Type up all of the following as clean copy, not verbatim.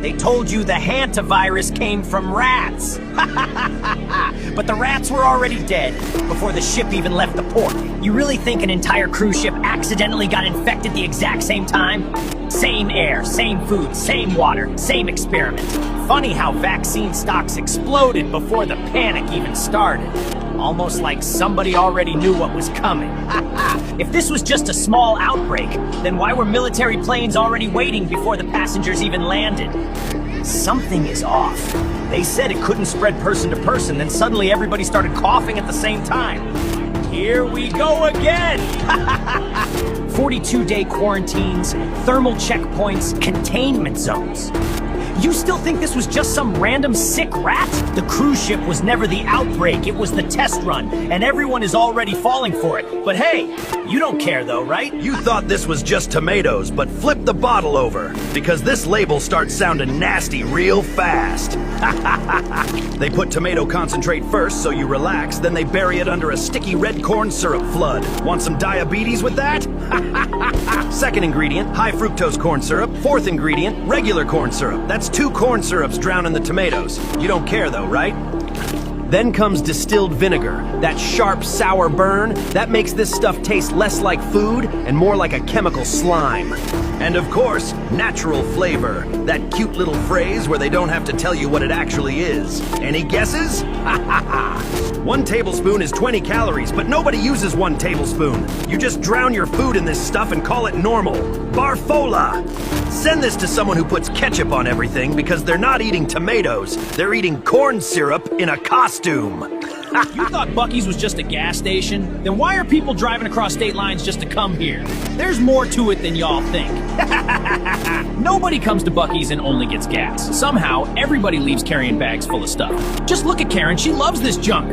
They told you the hantavirus came from rats. But the rats were already dead before the ship even left the port. You really think an entire cruise ship accidentally got infected the exact same time? Same air, same food, same water, same experiment. Funny how vaccine stocks exploded before the panic even started. Almost like somebody already knew what was coming. If this was just a small outbreak, then why were military planes already waiting before the passengers even landed? Something is off. They said it couldn't spread person to person, then suddenly everybody started coughing at the same time. Here we go again! 42-day quarantines, thermal checkpoints, containment zones. You still think this was just some random sick rat? The cruise ship was never the outbreak, it was the test run, and everyone is already falling for it. But hey, you don't care though, right? You thought this was just tomatoes, but flip the bottle over, because this label starts sounding nasty real fast. They put tomato concentrate first so you relax, then they bury it under a sticky red corn syrup flood. Want some diabetes with that? Second ingredient, high fructose corn syrup. Fourth ingredient, regular corn syrup. That's 2 corn syrups drowned in the tomatoes. You don't care though, right? Then comes distilled vinegar. That sharp, sour burn, that makes this stuff taste less like food and more like a chemical slime. And of course, natural flavor. That cute little phrase where they don't have to tell you what it actually is. Any guesses? 1 tablespoon is 20 calories, but nobody uses 1 tablespoon. You just drown your food in this stuff and call it normal. Barfola! Send this to someone who puts ketchup on everything because they're not eating tomatoes, they're eating corn syrup in a costume. You thought Buc-ee's was just a gas station? Then why are people driving across state lines just to come here? There's more to it than y'all think. Nobody comes to Buc-ee's and only gets gas. Somehow, everybody leaves carrying bags full of stuff. Just look at Karen, she loves this junk.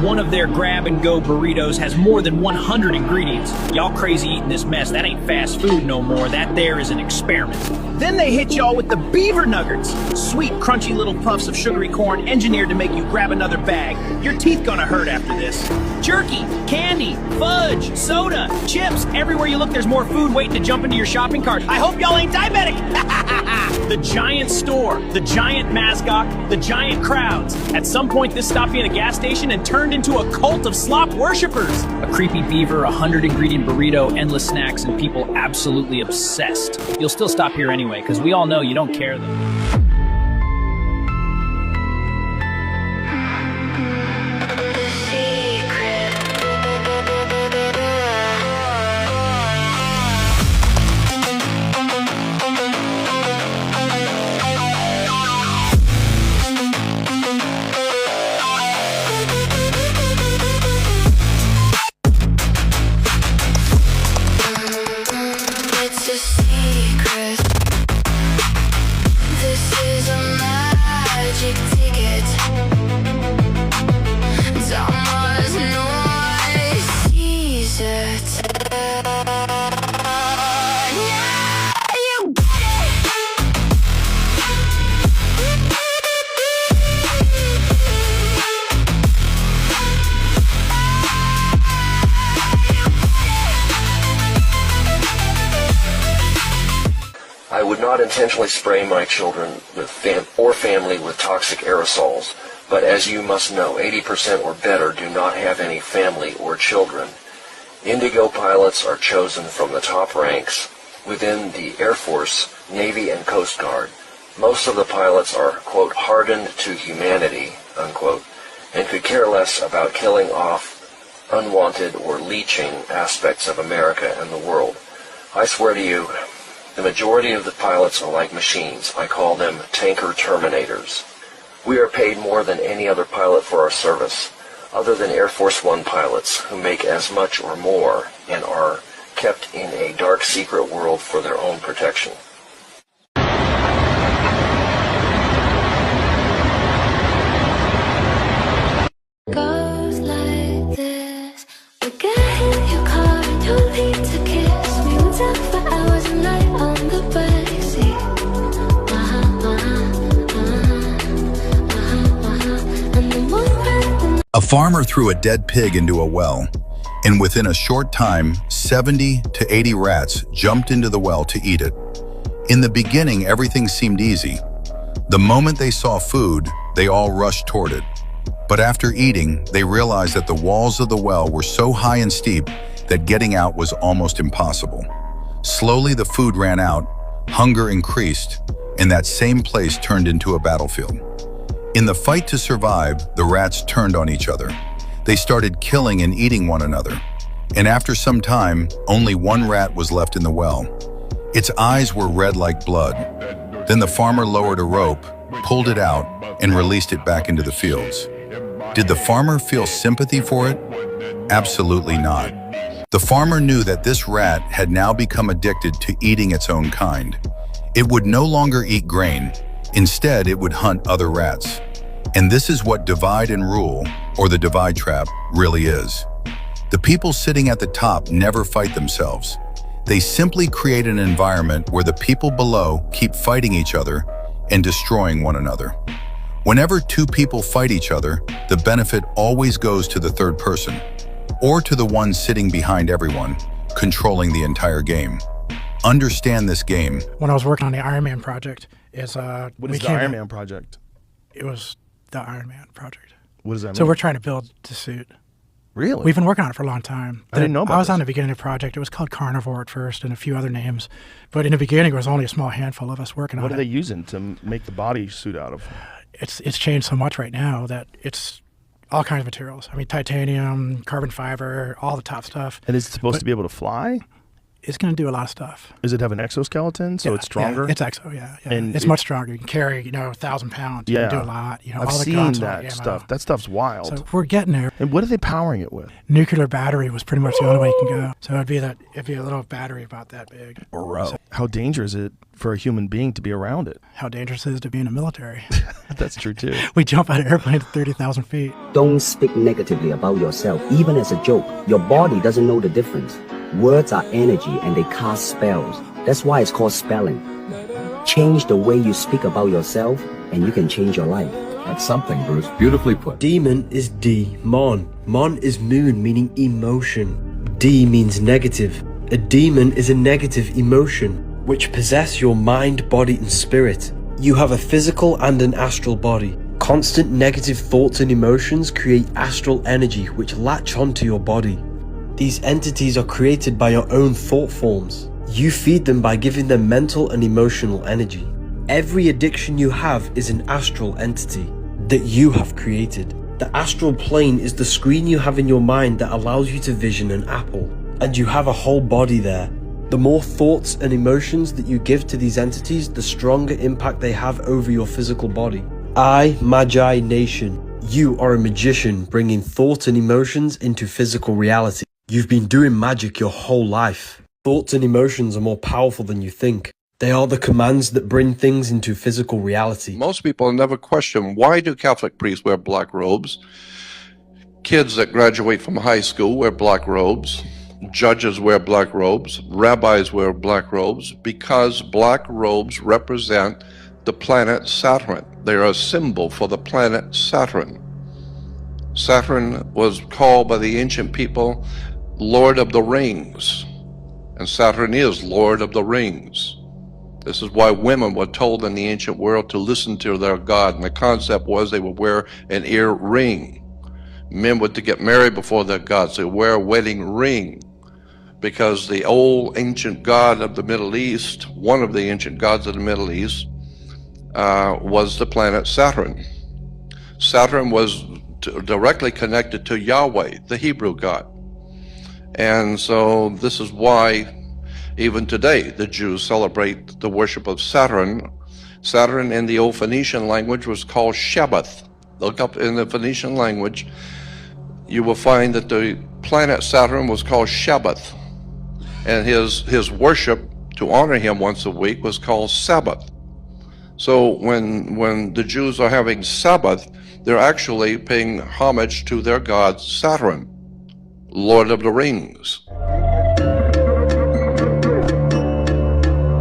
One of their grab-and-go burritos has more than 100 ingredients. Y'all crazy eating this mess, that ain't fast food no more, that there is an experiment. Then they hit y'all with the beaver nuggets. Sweet, crunchy little puffs of sugary corn engineered to make you grab another bag. Your teeth gonna hurt after this. Jerky, candy, fudge, soda, chips. Everywhere you look, there's more food waiting to jump into your shopping cart. I hope y'all ain't diabetic. The giant store, the giant mascot, the giant crowds. At some point, this stopped being a gas station and turned into a cult of slop worshippers. A creepy beaver, 100-ingredient burrito, endless snacks, and people absolutely obsessed. You'll still stop here anyway, because we all know you don't care though. I would not intentionally spray my children or family with toxic aerosols, but as you must know, 80% or better do not have any family or children. Indigo pilots are chosen from the top ranks within the Air Force, Navy, and Coast Guard. Most of the pilots are, quote, hardened to humanity, unquote, and could care less about killing off unwanted or leeching aspects of America and the world. I swear to you, the majority of the pilots are like machines. I call them tanker terminators. We are paid more than any other pilot for our service, other than Air Force One pilots, who make as much or more and are kept in a dark secret world for their own protection. Goes like this. We get in your car, don't need to kiss. We would talk for hours and night on the backseat. And the more A farmer threw a dead pig into a well, and within a short time, 70 to 80 rats jumped into the well to eat it. In the beginning, everything seemed easy. The moment they saw food, they all rushed toward it. But after eating, they realized that the walls of the well were so high and steep that getting out was almost impossible. Slowly, the food ran out, hunger increased, and that same place turned into a battlefield. In the fight to survive, the rats turned on each other. They started killing and eating one another. And after some time, only one rat was left in the well. Its eyes were red like blood. Then the farmer lowered a rope, pulled it out, and released it back into the fields. Did the farmer feel sympathy for it? Absolutely not. The farmer knew that this rat had now become addicted to eating its own kind. It would no longer eat grain. Instead, it would hunt other rats. And this is what divide and rule, or the divide trap, really is. The people sitting at the top never fight themselves. They simply create an environment where the people below keep fighting each other and destroying one another. Whenever two people fight each other, the benefit always goes to the third person, or to the one sitting behind everyone, controlling the entire game. Understand this game. When I was working on the Iron Man project, What is the Iron Man project? It was the Iron Man project. What does that mean? So we're trying to build the suit. Really? We've been working on it for a long time. I didn't know about I was this. on the beginning of the project. It was called Carnivore at first and a few other names. But in the beginning, it was only a small handful of us working on What it. are they using to make the body suit out of? It's changed so much right now that it's all kinds of materials. I mean, titanium, carbon fiber, all the top stuff. And is it supposed to be able to fly? It's going to do a lot of stuff. Does it have an exoskeleton, so Yeah, it's stronger? Yeah, it's exo, yeah. And it's much stronger. You can carry, 1,000 pounds. You Yeah. can do a lot. I've all the seen guns, all that the ammo. stuff. That stuff's wild. So we're getting there. And what are they powering it with? Nuclear battery was pretty much the only way you can go. So it'd be a little battery about that big. So how dangerous is it for a human being to be around it? How dangerous it is to be in the military. That's true too. We jump out of airplanes at 30,000 feet. Don't speak negatively about yourself, even as a joke. Your body doesn't know the difference. Words are energy and they cast spells. That's why it's called spelling. Change the way you speak about yourself and you can change your life. That's something, Bruce. Beautifully put. Demon is D-mon. Mon is moon, meaning emotion. D means negative. A demon is a negative emotion, which possess your mind, body, and spirit. You have a physical and an astral body. Constant negative thoughts and emotions create astral energy, which latch onto your body. These entities are created by your own thought forms. You feed them by giving them mental and emotional energy. Every addiction you have is an astral entity that you have created. The astral plane is the screen you have in your mind that allows you to vision an apple. And you have a whole body there. The more thoughts and emotions that you give to these entities, the stronger impact they have over your physical body. I, Magi Nation, you are a magician bringing thought and emotions into physical reality. You've been doing magic your whole life. Thoughts and emotions are more powerful than you think. They are the commands that bring things into physical reality. Most people never question, why do Catholic priests wear black robes? Kids that graduate from high school wear black robes. Judges wear black robes. Rabbis wear black robes because black robes represent the planet Saturn. They are a symbol for the planet Saturn. Saturn was called by the ancient people Lord of the Rings, and Saturn is Lord of the Rings. This is why women were told in the ancient world to listen to their god, and the concept was they would wear an ear ring. Men were to get married before their gods. They wear a wedding ring because the old ancient god of the Middle East, one of the ancient gods of the Middle East, was the planet Saturn. Saturn was directly connected to Yahweh, the Hebrew God. And so this is why even today the Jews celebrate the worship of Saturn. Saturn in the old Phoenician language was called Shabbath. Look up in the Phoenician language, you will find that the planet Saturn was called Shabbath. And his worship to honor him once a week was called Sabbath. So when the Jews are having Sabbath, they're actually paying homage to their god Saturn, Lord of the Rings.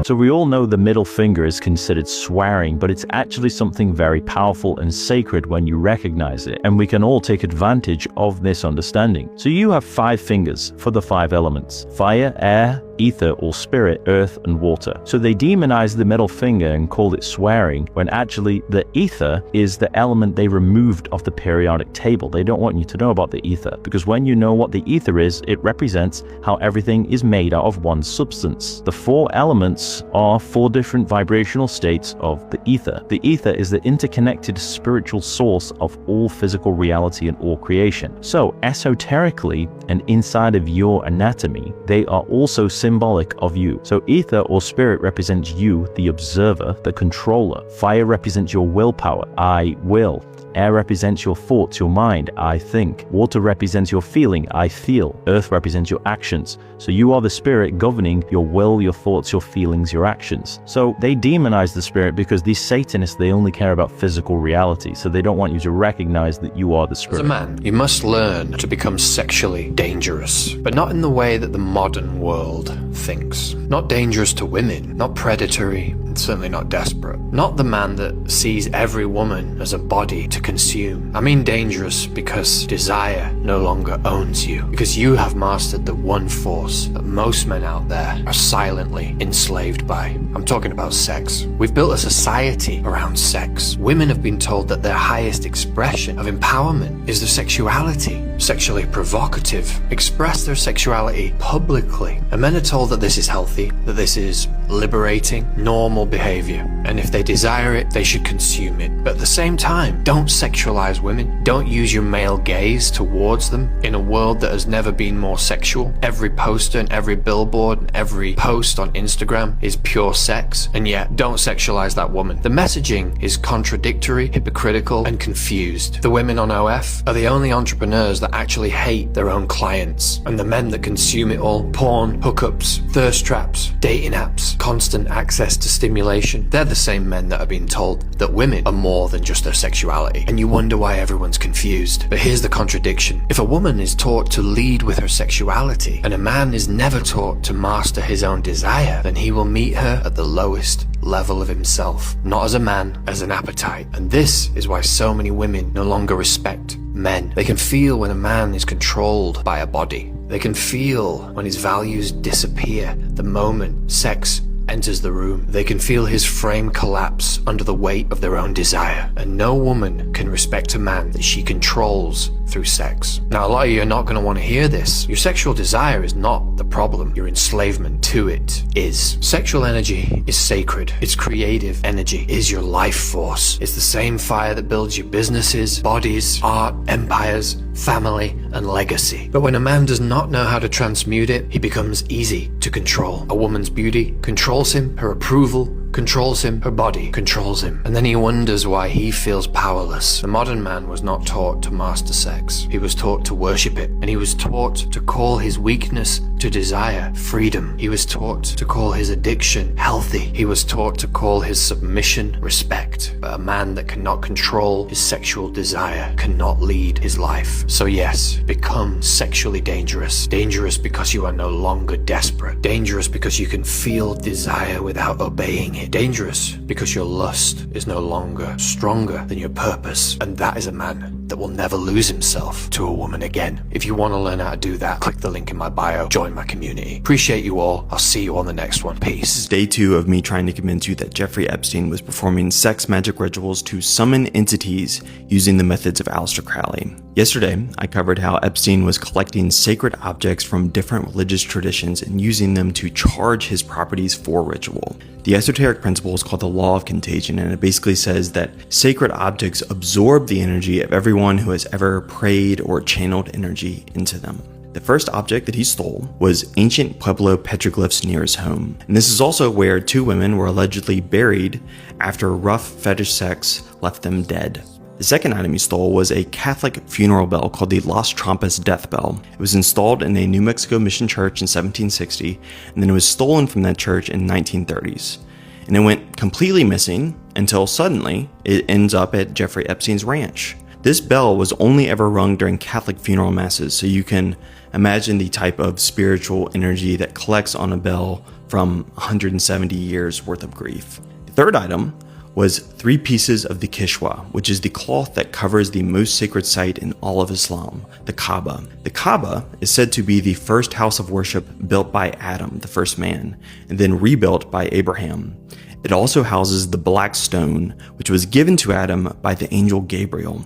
So we all know the middle finger is considered swearing, but it's actually something very powerful and sacred when you recognize it, and we can all take advantage of this understanding. So you have 5 fingers for the 5 elements: fire, air, ether or spirit, earth and water. So they demonized the middle finger and called it swearing, when actually the ether is the element they removed off the periodic table. They don't want you to know about the ether, because when you know what the ether is, it represents how everything is made out of one substance. The 4 elements are 4 different vibrational states of the ether. The ether is the interconnected spiritual source of all physical reality and all creation. So esoterically and inside of your anatomy, they are also symbolic of you. So ether or spirit represents you, the observer, the controller. Fire represents your willpower, I will. Air represents your thoughts, your mind, I think. Water represents your feeling, I feel. Earth represents your actions. So you are the spirit governing your will, your thoughts, your feelings, your actions. So they demonize the spirit because these Satanists, they only care about physical reality. So they don't want you to recognize that you are the spirit. As a man, you must learn to become sexually dangerous, but not in the way that the modern world thinks. Not dangerous to women, not predatory, and certainly not desperate. Not the man that sees every woman as a body to consume. I mean dangerous because desire no longer owns you, because you have mastered the one force that most men out there are silently enslaved by. I'm talking about sex. We've built a society around sex. Women have been told that their highest expression of empowerment is their sexuality. Sexually provocative, express their sexuality publicly. And men are told that this is healthy, that this is liberating, normal behavior. And if they desire it, they should consume it. But at the same time, don't sexualize women. Don't use your male gaze towards them in a world that has never been more sexual. Every poster and every billboard and every post on Instagram is pure sex. And yet, don't sexualize that woman. The messaging is contradictory, hypocritical, and confused. The women on OF are the only entrepreneurs that actually hate their own clients. And the men that consume it all, porn, hookups, thirst traps, dating apps, constant access to stimulation, they're the same men that are being told that women are more than just their sexuality. And you wonder why everyone's confused. But here's the contradiction. If a woman is taught to lead with her sexuality, and a man is never taught to master his own desire, then he will meet her at the lowest level of himself. Not as a man, as an appetite. And this is why so many women no longer respect men. They can feel when a man is controlled by a body. They can feel when his values disappear the moment sex enters the room. They can feel his frame collapse under the weight of their own desire. And no woman can respect a man that she controls through sex. Now, a lot of you are not going to want to hear this. Your sexual desire is not the problem. Your enslavement to it is. Sexual energy is sacred. It's creative energy. It is your life force. It's the same fire that builds your businesses, bodies, art, empires, family, and legacy. But when a man does not know how to transmute it, he becomes easy to control. A woman's beauty controls him, her approval controls him, her body controls him. And then he wonders why he feels powerless. The modern man was not taught to master sex. He was taught to worship it. And he was taught to call his weakness to desire freedom. He was taught to call his addiction healthy. He was taught to call his submission respect. But a man that cannot control his sexual desire cannot lead his life. So yes, become sexually dangerous. Dangerous because you are no longer desperate. Dangerous because you can feel desire without obeying it. Dangerous because your lust is no longer stronger than your purpose. And that is a man that will never lose himself to a woman again. If you want to learn how to do that, click the link in my bio, join my community. Appreciate you all. I'll see you on the next one. Peace. This is day 2 of me trying to convince you that Jeffrey Epstein was performing sex magic rituals to summon entities using the methods of Aleister Crowley. Yesterday, I covered how Epstein was collecting sacred objects from different religious traditions and using them to charge his properties for ritual. The esoteric principle is called the law of contagion, and it basically says that sacred objects absorb the energy of everyone who has ever prayed or channeled energy into them. The first object that he stole was ancient Pueblo petroglyphs near his home, and this is also where 2 women were allegedly buried after rough fetish sex left them dead. The second item he stole was a Catholic funeral bell called the Las Trampas death bell. It was installed in a New Mexico mission church in 1760, and then it was stolen from that church in the 1930s. And it went completely missing until suddenly it ends up at Jeffrey Epstein's ranch. This bell was only ever rung during Catholic funeral masses, so you can imagine the type of spiritual energy that collects on a bell from 170 years worth of grief. The third item was 3 pieces of the Kishwa, which is the cloth that covers the most sacred site in all of Islam, the Kaaba. The Kaaba is said to be the first house of worship built by Adam, the first man, and then rebuilt by Abraham. It also houses the black stone, which was given to Adam by the angel Gabriel.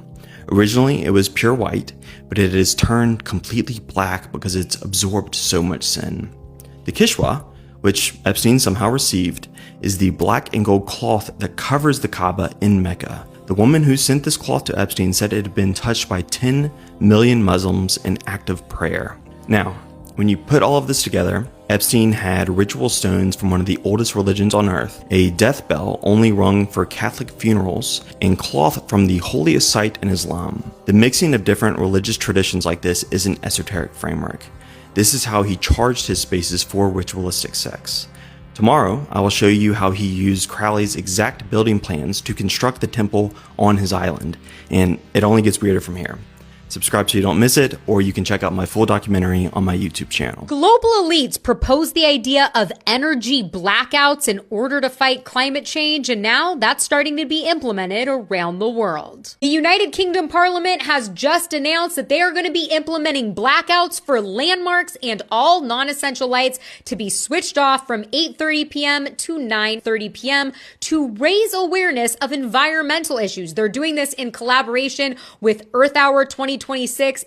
Originally, it was pure white, but it has turned completely black because it's absorbed so much sin. The Kishwa, which Epstein somehow received, is the black and gold cloth that covers the Kaaba in Mecca. The woman who sent this cloth to Epstein said it had been touched by 10 million Muslims in active prayer. Now, when you put all of this together, Epstein had ritual stones from one of the oldest religions on earth, a death bell only rung for Catholic funerals, and cloth from the holiest site in Islam. The mixing of different religious traditions like this is an esoteric framework. This is how he charged his spaces for ritualistic sex. Tomorrow, I will show you how he used Crowley's exact building plans to construct the temple on his island, and it only gets weirder from here. Subscribe so you don't miss it, or you can check out my full documentary on my YouTube channel. Global elites proposed the idea of energy blackouts in order to fight climate change, and now that's starting to be implemented around the world. The United Kingdom Parliament has just announced that they are going to be implementing blackouts for landmarks and all non-essential lights to be switched off from 8:30 p.m. to 9:30 p.m. to raise awareness of environmental issues. They're doing this in collaboration with Earth Hour 2026,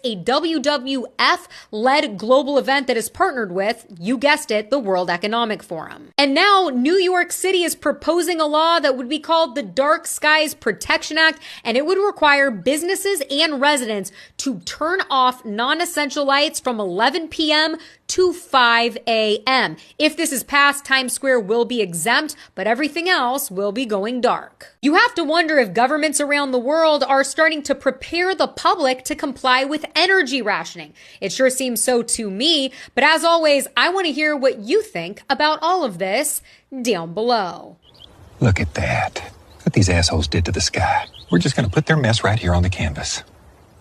a WWF-led global event that is partnered with, you guessed it, the World Economic Forum. And now New York City is proposing a law that would be called the Dark Skies Protection Act, and it would require businesses and residents to turn off non-essential lights from 11 p.m. to 5 a.m. If this is passed, Times Square will be exempt, but everything else will be going dark. You have to wonder if governments around the world are starting to prepare the public to comply with energy rationing. It sure seems so to me, but as always, I want to hear what you think about all of this down below. Look at that. What these assholes did to the sky. We're just going to put their mess right here on the canvas.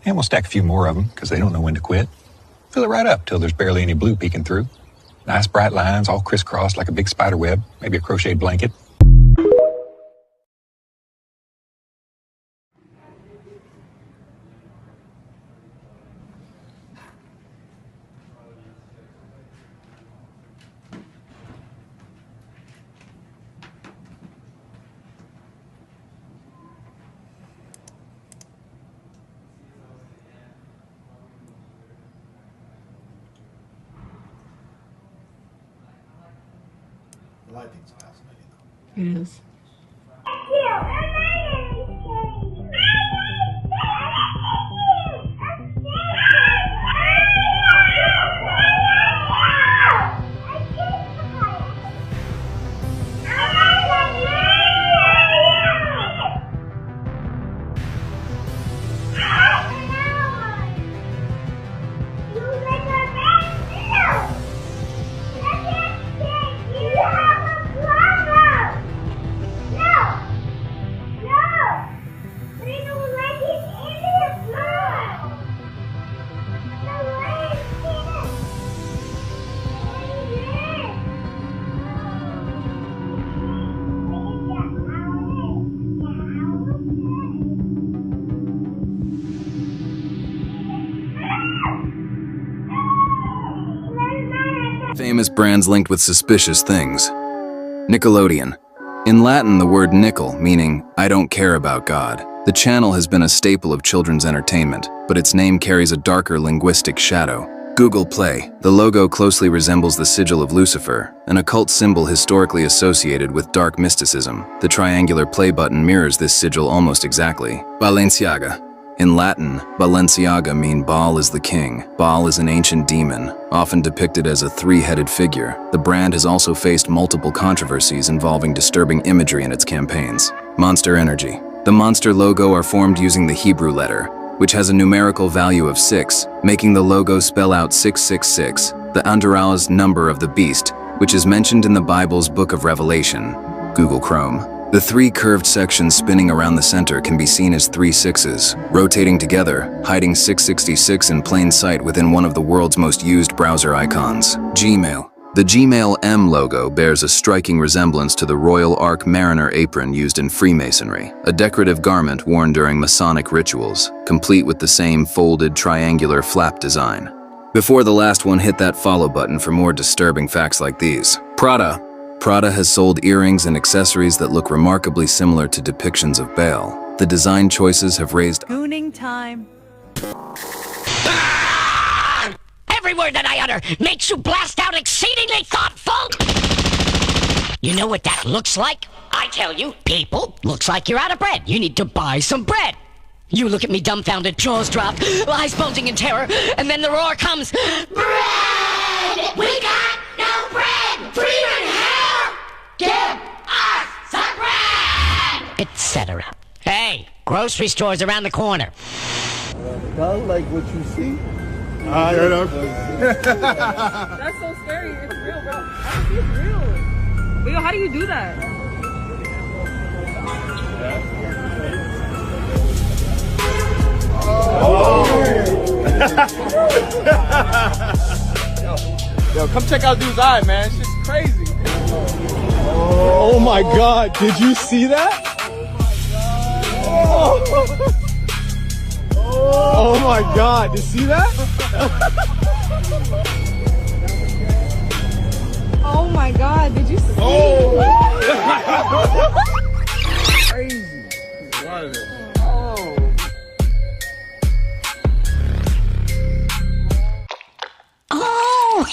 And we'll stack a few more of them because they don't know when to quit. Fill it right up till there's barely any blue peeking through. Nice bright lines all crisscrossed like a big spider web, maybe a crocheted blanket. Lighting's fascinating. It is. Famous brands linked with suspicious things. Nickelodeon. In Latin, the word nickel, meaning I don't care about God. The channel has been a staple of children's entertainment, but its name carries a darker linguistic shadow. Google Play. The logo closely resembles the sigil of Lucifer, an occult symbol historically associated with dark mysticism. The triangular play button mirrors this sigil almost exactly. Balenciaga. In Latin, Balenciaga mean Baal is the king. Baal is an ancient demon, often depicted as a three-headed figure. The brand has also faced multiple controversies involving disturbing imagery in its campaigns. Monster Energy. The Monster logo are formed using the Hebrew letter, which has a numerical value of 6, making the logo spell out 666, the Andorra's number of the beast, which is mentioned in the Bible's Book of Revelation. Google Chrome. The 3 curved sections spinning around the center can be seen as 3 sixes, rotating together, hiding 666 in plain sight within one of the world's most used browser icons. Gmail. The Gmail M logo bears a striking resemblance to the Royal Ark Mariner apron used in Freemasonry, a decorative garment worn during Masonic rituals, complete with the same folded triangular flap design. Before the last one, hit that follow button for more disturbing facts like these. Prada. Prada has sold earrings and accessories that look remarkably similar to depictions of Baal. The design choices have raised... Gooning time. Every word that I utter makes you blast out exceedingly thoughtful. You know what that looks like? I tell you, people, looks like you're out of bread. You need to buy some bread. You look at me dumbfounded, jaws dropped, eyes bulging in terror, and then the roar comes. Bread! We got no bread! Freeman, help! Give us some bread! Etc. Hey, grocery store's around the corner. Kind of like what you see. That's so scary. It's real, bro. Honestly, it's real. But yo, how do you do that? Yo, come check out dude's eye, man. Shit's crazy. Oh my god, did you see that? Oh my god, did you see that? Oh my god, did you see? Crazy. Oh,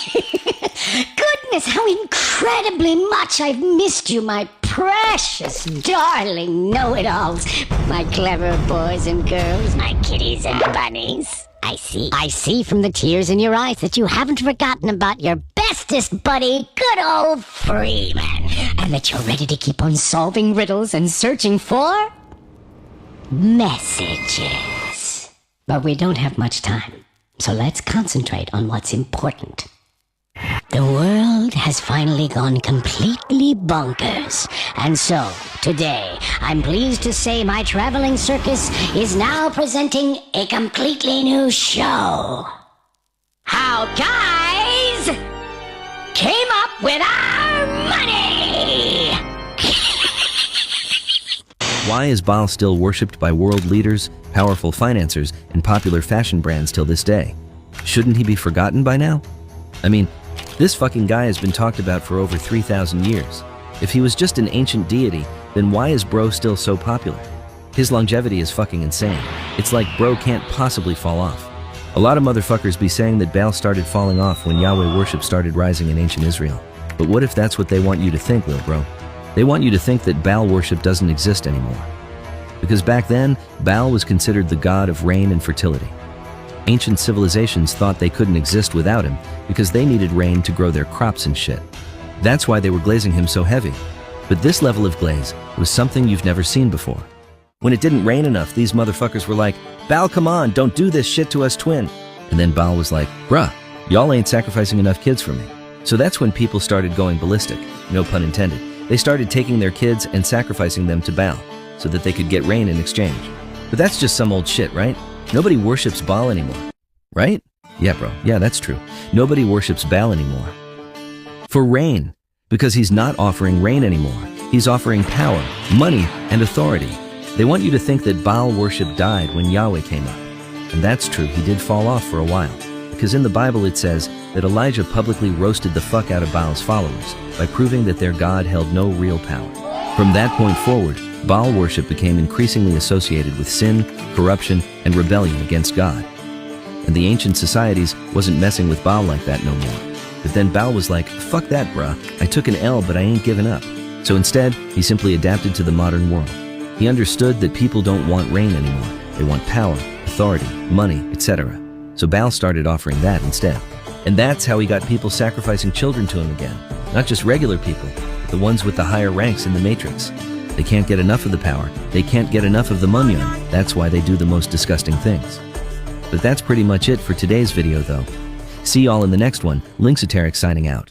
goodness, how incredibly much I've missed you, my precious, darling know-it-alls, my clever boys and girls, my kitties and bunnies. I see from the tears in your eyes that you haven't forgotten about your bestest buddy, good old Freeman, and that you're ready to keep on solving riddles and searching for messages. But we don't have much time, so let's concentrate on what's important. The world has finally gone completely bonkers, and so, today, I'm pleased to say my traveling circus is now presenting a completely new show. How guys came up with our money! Why is Baal still worshipped by world leaders, powerful financiers, and popular fashion brands till this day? Shouldn't he be forgotten by now? I mean, this fucking guy has been talked about for over 3,000 years. If he was just an ancient deity, then why is bro still so popular? His longevity is fucking insane. It's like bro can't possibly fall off. A lot of motherfuckers be saying that Baal started falling off when Yahweh worship started rising in ancient Israel. But what if that's what they want you to think, lil bro? They want you to think that Baal worship doesn't exist anymore. Because back then, Baal was considered the god of rain and fertility. Ancient civilizations thought they couldn't exist without him because they needed rain to grow their crops and shit. That's why they were glazing him so heavy. But this level of glaze was something you've never seen before. When it didn't rain enough, these motherfuckers were like, Baal, come on, don't do this shit to us, twin. And then Baal was like, bruh, y'all ain't sacrificing enough kids for me. So that's when people started going ballistic, no pun intended. They started taking their kids and sacrificing them to Baal so that they could get rain in exchange. But that's just some old shit, right? Nobody worships Baal anymore, right? Yeah, bro. Yeah, that's true. Nobody worships Baal anymore. For rain, because he's not offering rain anymore. He's offering power, money, and authority. They want you to think that Baal worship died when Yahweh came up. And that's true, he did fall off for a while. Because in the Bible it says that Elijah publicly roasted the fuck out of Baal's followers by proving that their God held no real power. From that point forward, Baal worship became increasingly associated with sin, corruption, and rebellion against God. And the ancient societies wasn't messing with Baal like that no more. But then Baal was like, fuck that, bruh. I took an L, but I ain't giving up. So instead, he simply adapted to the modern world. He understood that people don't want rain anymore. They want power, authority, money, etc. So Baal started offering that instead. And that's how he got people sacrificing children to him again. Not just regular people, but the ones with the higher ranks in the Matrix. They can't get enough of the power. They can't get enough of the munyon. That's why they do the most disgusting things. But that's pretty much it for today's video though. See y'all in the next one. Linksoteric signing out.